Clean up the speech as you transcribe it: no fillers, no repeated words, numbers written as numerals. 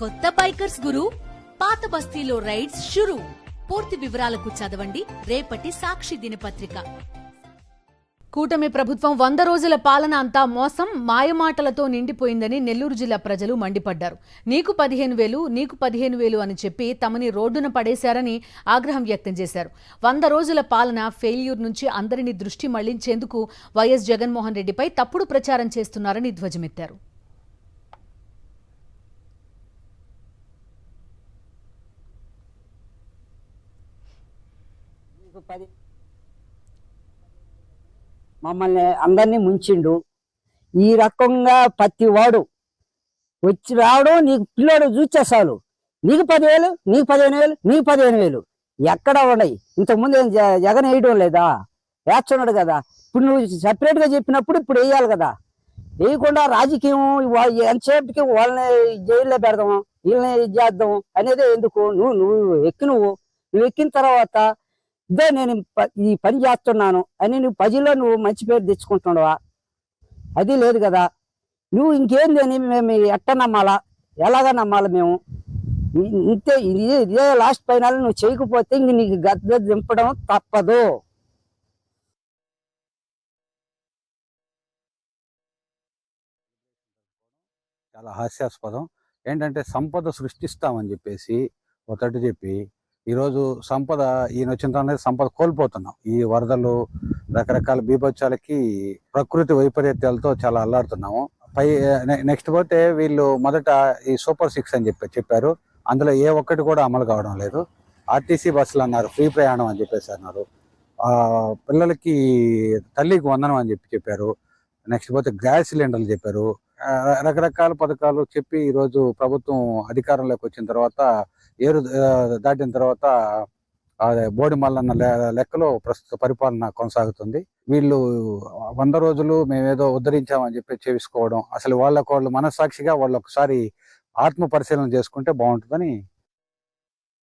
కొత్త బైకర్స్ గురు, పాత బస్తీలో రైడ్స్ షురు. పూర్తి వివరాలకు చదవండి రేపటి సాక్షి దినపత్రిక. కూటమి ప్రభుత్వం 100 రోజుల పాలన అంతా మోసం, మాయమాటలతో నిండిపోయిందని నెల్లూరు జిల్లా ప్రజలు మండిపడ్డారు. నీకు 15,000, నీకు 15,000 అని చెప్పి తమని రోడ్డున పడేశారని ఆగ్రహం వ్యక్తం చేశారు. 100 రోజుల పాలన ఫెయిల్యూర్ నుంచి అందరినీ దృష్టి మళ్లించేందుకు వైఎస్ జగన్మోహన్ రెడ్డిపై తప్పుడు ప్రచారం చేస్తున్నారని ధ్వజమెత్తారు. మమ్మల్ని అందరినీ ముంచిండు. ఈ రకంగా ప్రతి వాడు వచ్చి రావడం, నీకు పిల్లోడు చూచేసాలు, నీకు 10,000, నీకు 15,000, నీకు 15,000 ఎక్కడ ఉన్నాయి. ఇంతకుముందు ఏం జగన్ వేయడం లేదా? వేస్తున్నాడు కదా. ఇప్పుడు నువ్వు సపరేట్గా చెప్పినప్పుడు ఇప్పుడు వేయాలి కదా. వేయకుండా రాజకీయం ఎంతసేపటికి వాళ్ళని జైల్లో పెడదాం, వీళ్ళని ఇది చేద్దాం అనేది ఎందుకు? నువ్వు ఎక్కిన తర్వాత ఇదే నేను ఈ పని చేస్తున్నాను అని నువ్వు ప్రజల్లో నువ్వు మంచి పేరు తెచ్చుకుంటున్నావా? అది లేదు కదా. నువ్వు ఇంకేంది అని మేము ఎట్ట నమ్మాలా, ఎలాగా నమ్మాలి మేము? ఇంతే, ఇదే లాస్ట్ ఫైనల్. నువ్వు చేయకపోతే ఇంక నీకు గద్ద దింపడం తప్పదు. చాలా హాస్యాస్పదం. ఏంటంటే సంపద సృష్టిస్తామని చెప్పేసి ఒకటి చెప్పి ఈరోజు సంపద ఈయన వచ్చిన తర్వాత సంపద కోల్పోతున్నాం. ఈ వరదలు, రకరకాల బీభత్సాలకి, ప్రకృతి వైపరీత్యాలతో చాలా అల్లాడుతున్నాము. నెక్స్ట్ పోతే వీళ్ళు మొదట ఈ సూపర్ 6 అని చెప్పారు. అందులో ఏ ఒక్కటి కూడా అమలు కావడం లేదు. ఆర్టీసీ బస్సులు అన్నారు, ఫ్రీ ప్రయాణం అని చెప్పేసి అన్నారు. పిల్లలకి తల్లికి వందనం అని చెప్పారు. నెక్స్ట్ పోతే గ్యాస్ సిలిండర్లు చెప్పారు. రకరకాల పథకాలు చెప్పి ఈరోజు ప్రభుత్వం అధికారంలోకి వచ్చిన తర్వాత, ఏరు దాటిన తర్వాత బోడి మల్లన్న లెక్కలో ప్రస్తుత పరిపాలన కొనసాగుతుంది. వీళ్ళు 100 రోజులు మేమేదో ఉద్ధరించామని చెప్పి చేసుకోవడం, అసలు వాళ్ళకు వాళ్ళు మనస్సాక్షిగా వాళ్ళు ఒకసారి ఆత్మ పరిశీలన చేసుకుంటే బాగుంటుందని